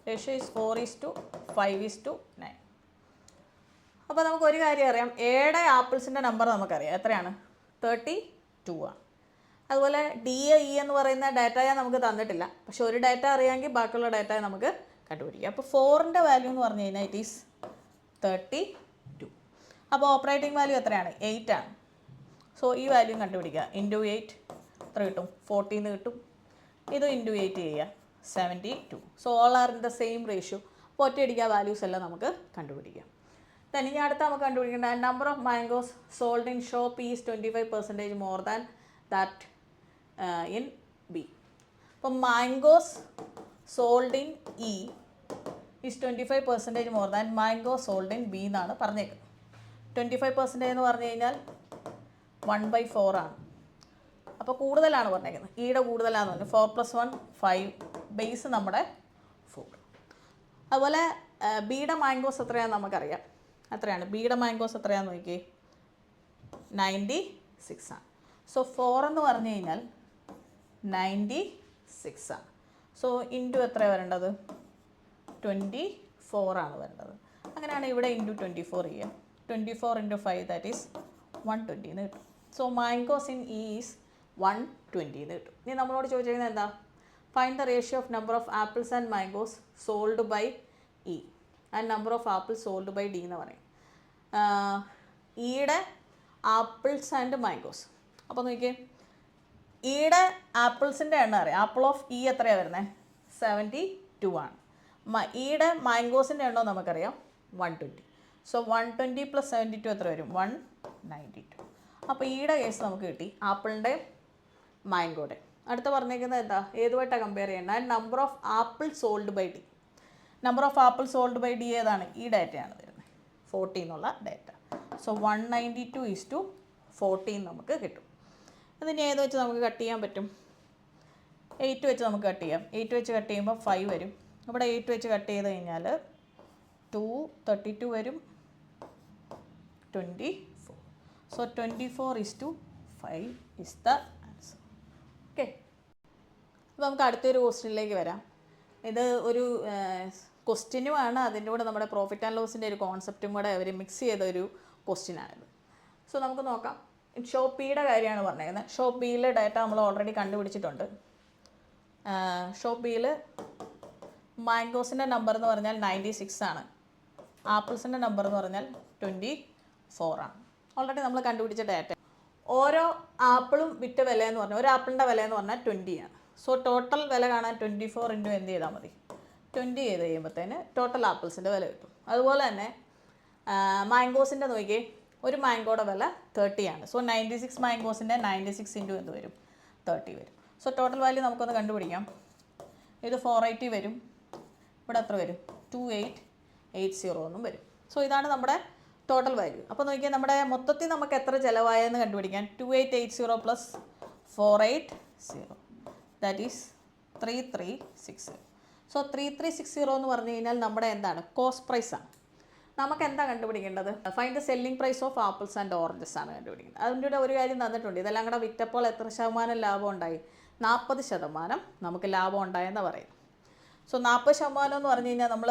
[SPEAKER 1] Ratio is 4:5:9. അപ്പോൾ നമുക്ക് ഒരു കാര്യം അറിയാം, എയുടെ ആപ്പിൾസിൻ്റെ നമ്പർ നമുക്കറിയാം. എത്രയാണ്? 32 ആണ്. അതുപോലെ ഡി, ഇ എന്ന് പറയുന്ന ഡാറ്റയെ നമുക്ക് തന്നിട്ടില്ല. പക്ഷെ ഒരു ഡാറ്റ അറിയാമെങ്കിൽ ബാക്കിയുള്ള ഡാറ്റയെ നമുക്ക് കണ്ടുപിടിക്കാം. അപ്പോൾ 4ൻ്റെ വാല്യൂ എന്ന് പറഞ്ഞു കഴിഞ്ഞാൽ ഇറ്റ് ഈസ് 32. അപ്പോൾ ഓപ്പറേറ്റിംഗ് വാല്യൂ എത്രയാണ്? 8 ആണ്. സോ ഈ വാല്യൂ കണ്ടുപിടിക്കുക. ഇൻറ്റു 8 എത്ര കിട്ടും? 14 കിട്ടും. ഇത് ഇൻറ്റു 8 ചെയ്യുക, 72. So all are in the same ratio. അപ്പോൾ ഒറ്റയടിക്കുക വാല്യൂസ് എല്ലാം നമുക്ക് കണ്ടുപിടിക്കാം. തന്നെ ഇനി അടുത്ത നമുക്ക് കണ്ടുപിടിക്കേണ്ട number of mangoes sold in shop is 25% more than that in B. അപ്പം mangoes sold in E is 25% more than mango sold in B എന്നാണ് പറഞ്ഞേക്കുന്നത്. 25% എന്ന് പറഞ്ഞു കഴിഞ്ഞാൽ 1/4 ആണ്. അപ്പോൾ കൂടുതലാണ് പറഞ്ഞേക്കുന്നത്, ഈയുടെ കൂടുതലാണെന്ന് പറഞ്ഞു. 4 + 1 5, ബേസ് നമ്മുടെ 4. അതുപോലെ ബിയുടെ മാംഗോസ് എത്രയാണെന്ന് നമുക്കറിയാം. എത്രയാണ് ബിയുടെ മാംഗോസ് എത്രയാണെന്ന് നോക്കിയേ, 96 ആണ്. സോ 4 എന്ന് പറഞ്ഞു കഴിഞ്ഞാൽ 96 ആണ്. സോ ഇൻറ്റു എത്രയാണ് വരേണ്ടത്, 24 ആണ് വരേണ്ടത്. അങ്ങനെയാണ് ഇവിടെ ഇൻറ്റു 24 ചെയ്യുക. 24 × 5 ദാറ്റ് ഈസ് 120 എന്ന് കിട്ടും. So mangoes in E is 120 എന്ന് കിട്ടും. ഇനി നമ്മളോട് ചോദിച്ചിരിക്കുന്നത് എന്താ, find the ratio of number of apples and mangoes sold by E and number of apples sold by D എന്ന് പറയും. ഈയുടെ ആപ്പിൾസ് ആൻഡ് മാംഗോസ്. അപ്പോൾ നോക്കിയേ, ഈയുടെ ആപ്പിൾസിൻ്റെ എണ്ണം അറിയാം. ആപ്പിൾ ഓഫ് ഇ എത്രയാണ് വരുന്നത്, 72 ആണ്. ഈയുടെ മാംഗോസിൻ്റെ എണ്ണം നമുക്കറിയാം 120. സോ 120 + 72 എത്ര വരും, 192. അപ്പോൾ ഈയുടെ കേസ് നമുക്ക് കിട്ടി, ആപ്പിളിൻ്റെ മാംഗോയുടെ. അടുത്ത പറഞ്ഞേക്കുന്നത് എന്താ, ഏതുമായിട്ടാണ് കമ്പയർ ചെയ്യേണ്ടത്, and number of apple sold by D. Number of apple sold by D ഏതാണ്, ഈ ഡാറ്റയാണ് വരുന്നത്, 40 എന്നുള്ള ഡാറ്റ. സോ 192 = 14 നമുക്ക് കിട്ടും. ഇതിന് ഏത് വെച്ച് നമുക്ക് കട്ട് ചെയ്യാൻ പറ്റും, 8 വെച്ച് നമുക്ക് കട്ട് ചെയ്യാം. 8 വെച്ച് കട്ട് ചെയ്യുമ്പോൾ 5 വരും. ഇവിടെ 8 വെച്ച് കട്ട് ചെയ്ത് കഴിഞ്ഞാൽ 32 വരും, 24. So 24:5 is the answer. Okay, അപ്പോൾ നമുക്ക് അടുത്തൊരു ക്വസ്റ്റ്യനിലേക്ക് വരാം. ഇത് ഒരു ക്വസ്റ്റ്യനുമാണ്, അതിൻ്റെ കൂടെ നമ്മുടെ പ്രോഫിറ്റ് ആൻഡ് ലോസിൻ്റെ ഒരു കോൺസെപ്റ്റും കൂടെ അവർ മിക്സ് ചെയ്ത ഒരു ക്വസ്റ്റ്യനാണിത്. സോ നമുക്ക് നോക്കാം. ഷോപ്പ് ബിയുടെ കാര്യമാണ് പറഞ്ഞേക്കുന്നത്. ഷോപ്പ് ബിയിലെ ഡാറ്റ നമ്മൾ ഓൾറെഡി കണ്ടുപിടിച്ചിട്ടുണ്ട്. ഷോപ്പ് ബിയിൽ മാംഗോസിൻ്റെ നമ്പർ എന്ന് പറഞ്ഞാൽ 96 ആണ്. ആപ്പിൾസിൻ്റെ നമ്പർ എന്ന് പറഞ്ഞാൽ 24 ആണ്. ഓൾറെഡി നമ്മൾ കണ്ടുപിടിച്ച ഡാറ്റ. ഓരോ ആപ്പിളും വിറ്റ വില എന്ന് പറഞ്ഞാൽ, ഒരു ആപ്പിളിൻ്റെ വില എന്ന് പറഞ്ഞാൽ 20 ആണ്. സോ ടോട്ടൽ വില കാണാൻ 24 × എന്ത് ചെയ്താൽ മതി, 20 ചെയ്ത് കഴിയുമ്പോഴത്തേന് ടോട്ടൽ ആപ്പിൾസിൻ്റെ വില കിട്ടും. അതുപോലെ തന്നെ മാംഗോസിൻ്റെ നോക്കിയേ, ഒരു മാംഗോയുടെ വില 30 ആണ്. സോ 96 മാംഗോസിൻ്റെ 96 × എന്ത് വരും, 30 വരും. സോ ടോട്ടൽ വാല്യൂ നമുക്കൊന്ന് കണ്ടുപിടിക്കാം. ഇത് 480 വരും, ഇവിടെ എത്ര വരും, 2880 എന്നും വരും. സോ ഇതാണ് നമ്മുടെ ടോട്ടൽ വാല്യൂ. അപ്പോൾ നോക്കിയാൽ നമ്മുടെ മൊത്തത്തിൽ നമുക്ക് എത്ര ചിലവായെന്ന് കണ്ടുപിടിക്കാൻ, 2880 + 480 ദാറ്റ് ഈസ് 3360. സോ 3360 എന്ന് പറഞ്ഞു കഴിഞ്ഞാൽ നമ്മുടെ എന്താണ്, കോസ്റ്റ് പ്രൈസാണ്. നമുക്ക് എന്താ കണ്ടുപിടിക്കേണ്ടത്, find the selling price of apples and oranges ആണ് കണ്ടുപിടിക്കുന്നത്. അതിൻ്റെ കൂടെ ഒരു കാര്യം തന്നിട്ടുണ്ട്, ഇതെല്ലാം കൂടെ വിറ്റപ്പോൾ എത്ര ശതമാനം ലാഭം ഉണ്ടായി, 40% നമുക്ക് ലാഭം ഉണ്ടായെന്ന് പറയും. സോ 40% എന്ന് പറഞ്ഞു കഴിഞ്ഞാൽ നമ്മൾ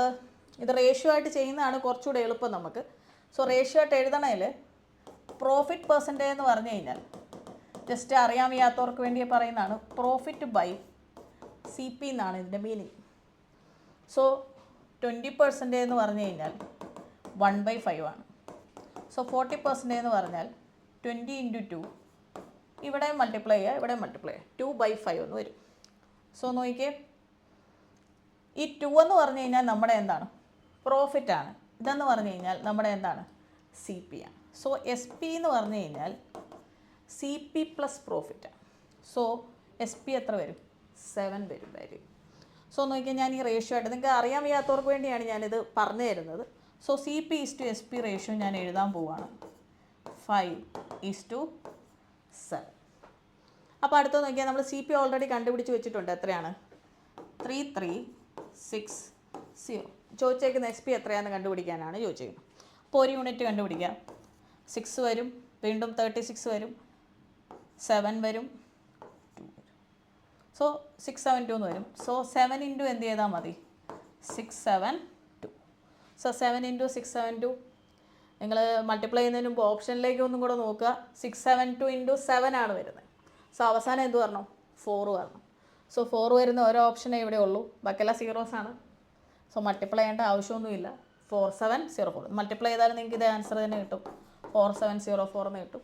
[SPEAKER 1] ഇത് റേഷ്യോ ആയിട്ട് ചെയ്യുന്നതാണ് കുറച്ചുകൂടെ എളുപ്പം നമുക്ക്. സോ റേഷ്യോ ആയിട്ട് എഴുതണേൽ പ്രോഫിറ്റ് പെർസെൻറ്റേജ് എന്ന് പറഞ്ഞു കഴിഞ്ഞാൽ ജസ്റ്റ് അറിയാൻ വയ്യാത്തവർക്ക് വേണ്ടി പറയുന്നതാണ്, പ്രോഫിറ്റ് ബൈ സി പി എന്നാണ് ഇതിൻ്റെ മീനിങ്. സോ 20% എന്ന് പറഞ്ഞു കഴിഞ്ഞാൽ 1/5 ആണ്. സോ 40% എന്ന് പറഞ്ഞാൽ 20 × 2, ഇവിടെ മൾട്ടിപ്ലൈ ചെയ്യുക, ഇവിടെ മൾട്ടിപ്ലൈ ചെയ്യുക, 2/5 എന്ന് വരും. സോ നോക്കിയേ, ഈ 2 എന്ന് പറഞ്ഞു കഴിഞ്ഞാൽ നമ്മുടെ എന്താണ്, പ്രോഫിറ്റാണ്. ഇതെന്ന് പറഞ്ഞു കഴിഞ്ഞാൽ നമ്മുടെ എന്താണ്, സി പി ആണ്. സോ എസ് പി എന്ന് പറഞ്ഞു കഴിഞ്ഞാൽ സി പി പ്ലസ് പ്രോഫിറ്റാണ്. സോ എസ് പി എത്ര വരും, 7 വരും വാല്യൂ. സോ നോക്കിയാൽ ഞാൻ ഈ റേഷ്യോ ആയിട്ട് നിങ്ങൾക്ക് അറിയാൻ വയ്യാത്തവർക്ക് വേണ്ടിയാണ് ഞാനിത് പറഞ്ഞു തരുന്നത്. So C P is to S P ratio ഞാൻ എഴുതാൻ പോവുകയാണ്, 5:7. അപ്പോൾ അടുത്ത നോക്കിയാൽ നമ്മൾ സി പി ഓൾറെഡി കണ്ടുപിടിച്ച് വെച്ചിട്ടുണ്ട്. എത്രയാണ്, 3360. ചോദിച്ചേക്കുന്ന എസ് പി എത്രയാണെന്ന് കണ്ടുപിടിക്കാനാണ് ചോദിച്ചേക്കുന്നത്. അപ്പോൾ ഒരു യൂണിറ്റ് കണ്ടുപിടിക്കാം. 6 വരും, വീണ്ടും 36 വരും, 7 വരും, 2 വരും. സോ 672 എന്ന് വരും. സോ 7 × എന്ത് ചെയ്താൽ മതി, 672. സോ 7 × 672 നിങ്ങൾ മൾട്ടിപ്ലൈ ചെയ്യുന്നതിന് മുമ്പ് ഓപ്ഷനിലേക്ക് ഒന്നും കൂടെ നോക്കുക. 672 × 7 ആണ് വരുന്നത്. സോ അവസാനം എന്ത് വരണം, 4 വരണം. സോ 4 വരുന്ന ഓരോ ഓപ്ഷനേ ഇവിടെ ഉള്ളൂ, ബാക്കിയെല്ലാം സീറോസ് ആണ്. സോ മൾട്ടിപ്ലൈ ചെയ്യേണ്ട ആവശ്യമൊന്നുമില്ല. 4704 മൾട്ടിപ്ലൈ ചെയ്താലും നിങ്ങൾക്ക് ഇതേ ആൻസർ തന്നെ കിട്ടും, 4704 എന്ന് കിട്ടും.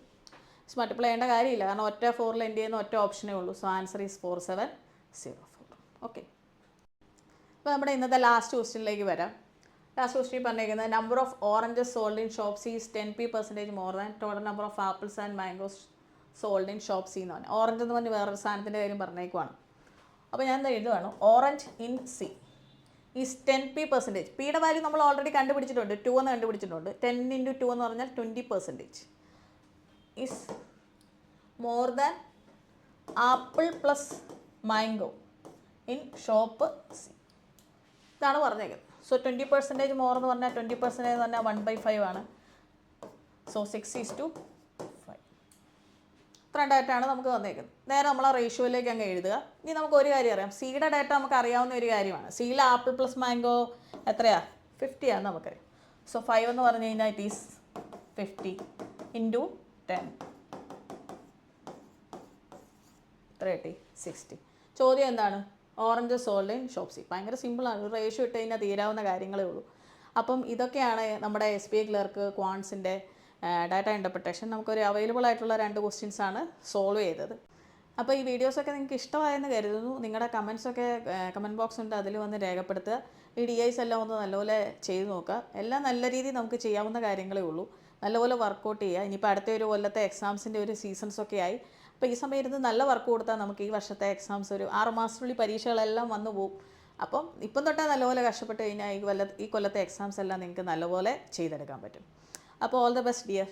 [SPEAKER 1] സോ മൾട്ടിപ്ലൈ ചെയ്യേണ്ട കാര്യമില്ല, കാരണം ഒറ്റ 4ൽ എൻഡ് ചെയ്യുന്ന ഒറ്റ ഓപ്ഷനേ ഉള്ളൂ. So answer is 4704. ഓക്കെ, അപ്പോൾ നമ്മുടെ ഇന്നത്തെ ലാസ്റ്റ് ക്വസ്റ്റ്യനിലേക്ക് വരാം. ലാസ്റ്റ് ക്വസ്റ്റ്യൻ പറഞ്ഞിരിക്കുന്നത്, number of oranges sold in shop C is 10% more than total number of apples and mangoes sold in shop C എന്ന് പറഞ്ഞാൽ, ഓറഞ്ച് എന്ന് പറഞ്ഞ് വേറൊരു സാധനത്തിൻ്റെ കാര്യം പറഞ്ഞേക്കുവാണ്. അപ്പോൾ ഞാൻ എന്താ എഴുതുവാണ്, orange in C is 10p%. പിയുടെ വാല്യൂ നമ്മൾ ഓൾറെഡി കണ്ടുപിടിച്ചിട്ടുണ്ട്, 2 എന്ന് കണ്ടുപിടിച്ചിട്ടുണ്ട്. 10 × 2 എന്ന് പറഞ്ഞാൽ 20%. Is more than apple plus mango in shop C. ഇതാണ് പറഞ്ഞേക്കുന്നത്. സോ 20% മോർ എന്ന് പറഞ്ഞാൽ 20% എന്ന് പറഞ്ഞാൽ 1/5 ആണ്. സോ 6:5. ഇത്ര ഡാറ്റയാണ് നമുക്ക് വന്നേക്കുന്നത്. നേരെ നമ്മൾ ആ റേഷ്യോയിലേക്ക് അങ്ങ് എഴുതുക. ഇനി നമുക്ക് ഒരു കാര്യം അറിയാം, സിയുടെ ഡാറ്റ നമുക്ക് അറിയാവുന്ന ഒരു കാര്യമാണ്. സിയിൽ ആപ്പിൾ പ്ലസ് മാംഗോ എത്രയാണ്? 50 ആണ് നമുക്കറിയാം. സോ 5 എന്ന് പറഞ്ഞു കഴിഞ്ഞാൽ ഇറ്റ് ഈസ് 50 × 10. എത്ര കിട്ടി? 60. ചോദ്യം എന്താണ്? Orange sold in shop C. ഭയങ്കര സിമ്പിളാണ്, ഒരു റേഷ്യോ ഇട്ട് കഴിഞ്ഞാൽ തീരാവുന്ന കാര്യങ്ങളേ ഉള്ളൂ. അപ്പം ഇതൊക്കെയാണ് നമ്മുടെ SBI ക്ലർക്ക് ക്വാൺസിൻ്റെ ഡാറ്റ ഇൻ്റർപ്രിട്ടേഷൻ. നമുക്കൊരു അവൈലബിൾ ആയിട്ടുള്ള 2 ക്വസ്റ്റ്യൻസ് ആണ് സോൾവ് ചെയ്തത്. അപ്പോൾ ഈ വീഡിയോസൊക്കെ നിങ്ങൾക്ക് ഇഷ്ടമായെന്ന് കരുതുന്നു. നിങ്ങളുടെ കമൻസൊക്കെ കമൻറ്റ് ബോക്സ് ഉണ്ട്, അതിൽ വന്ന് രേഖപ്പെടുത്തുക. ഈ DIs എല്ലാം ഒന്ന് നല്ലപോലെ ചെയ്ത് നോക്കുക. എല്ലാം നല്ല രീതിയിൽ നമുക്ക് ചെയ്യാവുന്ന കാര്യങ്ങളേ ഉള്ളൂ. നല്ലപോലെ വർക്കൗട്ട് ചെയ്യുക. ഇനിയിപ്പോൾ അടുത്ത ഒരു കൊല്ലത്തെ എക്സാംസിൻ്റെ ഒരു സീസൺസൊക്കെ ആയി. അപ്പോൾ ഈ സമയം ഇരുന്ന് നല്ല വർക്ക് കൊടുത്താൽ നമുക്ക് ഈ വർഷത്തെ എക്സാംസ് ഒരു 6 മാസത്തിനുള്ളിൽ പരീക്ഷകളെല്ലാം വന്നു പോകും. അപ്പം ഇപ്പം തൊട്ടേ നല്ലപോലെ കഷ്ടപ്പെട്ട് കഴിഞ്ഞാൽ ഈ കൊല്ലത്തെ എക്സാംസ് എല്ലാം നിങ്ങൾക്ക് നല്ലപോലെ ചെയ്തെടുക്കാൻ പറ്റും. അപ്പോൾ ഓൾ ദ ബെസ്റ്റ് ഡിയർ.